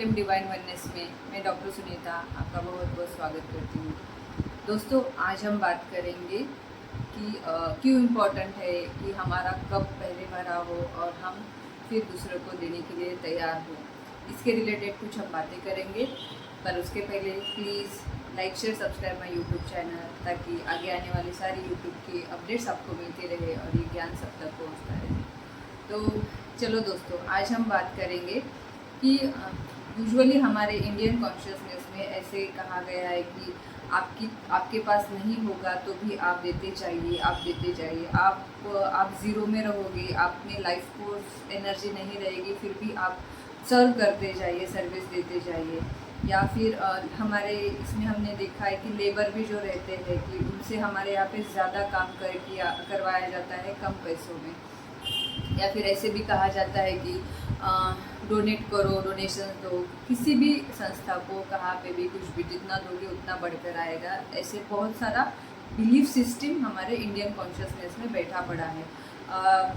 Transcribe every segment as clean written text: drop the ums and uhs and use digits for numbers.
Quantum divine oneness में मैं doctor Sunita आपका बहुत बहुत स्वागत करती हूँ। दोस्तों, आज हम बात करेंगे कि क्यों इम्पोर्टेंट है कि हमारा कप पहले भरा हो और हम फिर दूसरों को देने के लिए तैयार हो। इसके रिलेटेड कुछ हम बातें करेंगे, पर उसके पहले please like share subscribe my YouTube channel, ताकि आगे आने वाली सारी यूट्यूब की अपडेट्स आपको मिलती रहे और ये ज्ञान सब तक पहुँचता रहे। तो चलो दोस्तों, आज हम बात करेंगे कि यूजुअली हमारे इंडियन कॉन्शियसनेस में ऐसे कहा गया है कि आपके पास नहीं होगा तो भी आप देते जाइए, आप देते जाइए। आप ज़ीरो में रहोगे, आप में लाइफ फोर्स एनर्जी नहीं रहेगी, फिर भी आप सर्व करते जाइए, सर्विस देते जाइए। या फिर हमारे इसमें हमने देखा है कि लेबर भी जो रहते हैं कि उनसे हमारे यहाँ पे ज़्यादा काम करवाया जाता है कम पैसों में। या फिर ऐसे भी कहा जाता है कि डोनेट करो, डोनेशन दो, किसी भी संस्था को कहाँ पे भी कुछ भी जितना दोगे उतना बढ़कर आएगा। ऐसे बहुत सारा बिलीफ सिस्टम हमारे इंडियन कॉन्शियसनेस में बैठा पड़ा है।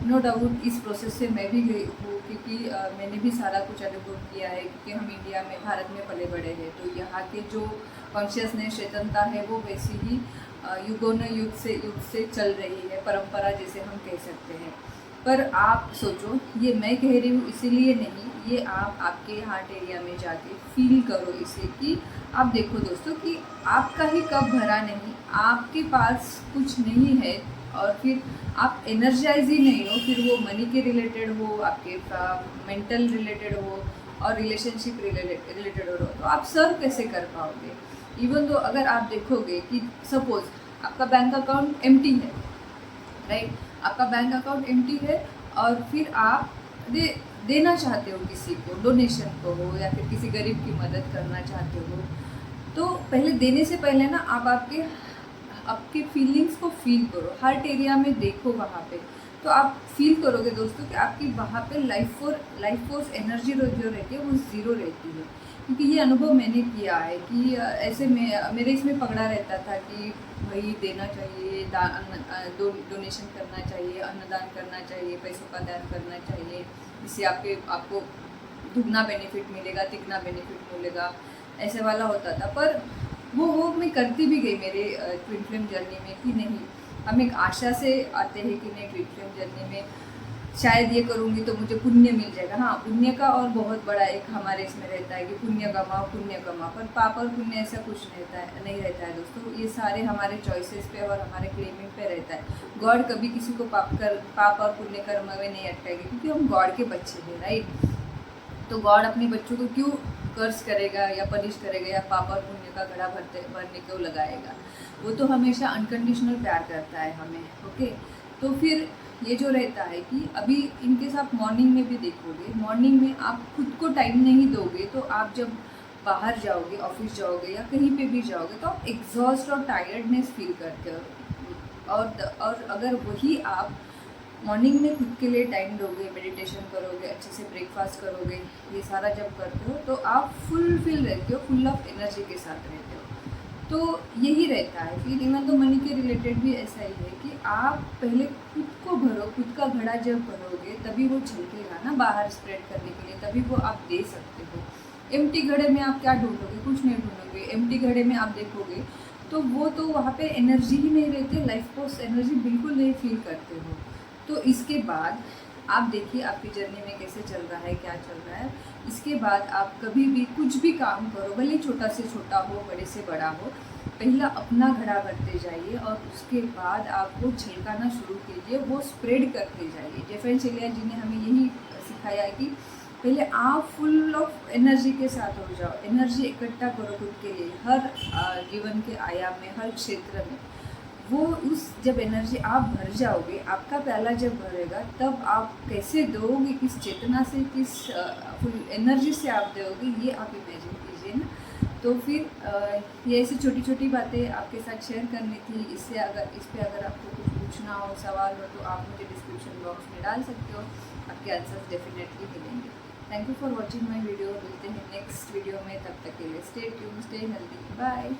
नो डाउट इस प्रोसेस से मैं भी गई हूँ, क्योंकि मैंने भी सारा कुछ अनुभव किया है, क्योंकि हम इंडिया में, भारत में पले बड़े हैं। तो यहाँ के जो कॉन्शियसनेस चेतनता है वो वैसी ही युगों ने युग से चल रही है, परंपरा जैसे हम कह सकते हैं। पर आप सोचो, ये मैं कह रही हूँ इसीलिए नहीं, ये आप आपके हार्ट एरिया में जाके फील करो इसे, कि आप देखो दोस्तों कि आपका ही कप भरा नहीं, आपके पास कुछ नहीं है और फिर आप एनर्जाइज ही नहीं हो, फिर वो मनी के रिलेटेड हो, आपके मेंटल रिलेटेड हो और रिलेशनशिप रिलेटेड हो, तो आप सर्व कैसे कर पाओगे। इवन तो अगर आप देखोगे कि सपोज आपका बैंक अकाउंट एम्प्टी है, राइट, आपका बैंक अकाउंट एम्प्टी है और फिर आप देना चाहते हो किसी को, डोनेशन को हो या फिर किसी गरीब की मदद करना चाहते हो, तो पहले देने से पहले ना आप आपके फीलिंग्स को फील करो, हार्ट एरिया में देखो वहाँ पे, तो आप फील करोगे दोस्तों कि आपकी वहाँ पे लाइफ फोर्स एनर्जी जो रहती है वो ज़ीरो रहती है। क्योंकि ये अनुभव मैंने किया है कि ऐसे में मेरे इसमें पकड़ा रहता था कि भाई देना चाहिए, डोनेशन करना चाहिए, अन्नदान करना चाहिए, पैसों का दान करना चाहिए, इससे आपको दुगना बेनिफिट मिलेगा, तिगना बेनिफिट मिलेगा, ऐसे वाला होता था। पर वो मैं करती भी गई मेरे ट्विन फ्लेम जर्नी में कि नहीं, हम एक आशा से आते हैं कि नहीं, ट्विन फ्लेम जर्नी में शायद ये करूँगी तो मुझे पुण्य मिल जाएगा। हाँ, पुण्य का और बहुत बड़ा एक हमारे इसमें रहता है कि पुण्य कमाओ, पर पाप और पुण्य ऐसा कुछ नहीं रहता है दोस्तों। ये सारे हमारे चॉइसेस पे और हमारे क्लेमिंग पे रहता है। गॉड कभी किसी को पाप और पुण्य कर्म में नहीं अटकाएगी, क्योंकि हम गॉड के बच्चे हैं, राइट। तो गॉड अपने बच्चों को क्यों कर्ज करेगा या पनिश करेगा या पाप और पुण्य का घड़ा भरने को लगाएगा। वो तो हमेशा अनकंडीशनल प्यार करता है हमें, ओके। तो फिर ये जो रहता है कि अभी इनकेस आप मॉर्निंग में भी देखोगे, मॉर्निंग में आप खुद को टाइम नहीं दोगे तो आप जब बाहर जाओगे, ऑफिस जाओगे या कहीं पे भी जाओगे, तो आप एग्जॉस्ट और टायर्डनेस फील करते हो। और अगर वही आप मॉर्निंग में खुद के लिए टाइम दोगे, मेडिटेशन करोगे, अच्छे से ब्रेकफास्ट करोगे, ये सारा जब करते हो तो आप फुलफिल रहते हो, फुल ऑफ एनर्जी के साथ रहते हो। तो यही रहता है। फिर इवन तो मनी के रिलेटेड भी ऐसा ही है कि आप पहले खुद को भरो, खुद का घड़ा जब भरोगे तभी वो छलकेगा ना बाहर स्प्रेड करने के लिए, तभी वो आप दे सकते हो। एम्प्टी घड़े में आप क्या ढूंढोगे, कुछ नहीं ढूंढोगे। एम्प्टी घड़े में आप देखोगे तो वो तो वहाँ पे एनर्जी ही नहीं रहती, लाइफ फोर्स एनर्जी बिल्कुल नहीं फील करते हो। तो इसके बाद आप देखिए आपकी जर्नी में कैसे चल रहा है, क्या चल रहा है। इसके बाद आप कभी भी कुछ भी काम करो, भले छोटा से छोटा हो, बड़े से बड़ा हो, पहला अपना घड़ा भरते जाइए और उसके बाद आप वो छलकाना शुरू कीजिए, वो स्प्रेड करते जाइए। जेफेन चेलिया जी ने हमें यही सिखाया है कि पहले आप फुल ऑफ एनर्जी के साथ हो जाओ, एनर्जी इकट्ठा करो खुद के लिए, हर जीवन के आयाम में, हर क्षेत्र में। वो जब एनर्जी आप भर जाओगे, आपका प्याला जब भरेगा, तब आप कैसे दोगे, किस चेतना से, किस फुल एनर्जी से आप दोगे, ये आप इमेजिन कीजिए ना। तो फिर ये ऐसी छोटी छोटी बातें आपके साथ शेयर करनी थी। इस पे अगर आपको कुछ पूछना हो, सवाल हो, तो आप मुझे डिस्क्रिप्शन बॉक्स में डाल सकते हो, आपके आंसर्स डेफिनेटली मिलेंगे। Thank you for watching my video. मिलते हैं नेक्स्ट वीडियो में, तब तक के लिए stay tune, stay healthy, bye.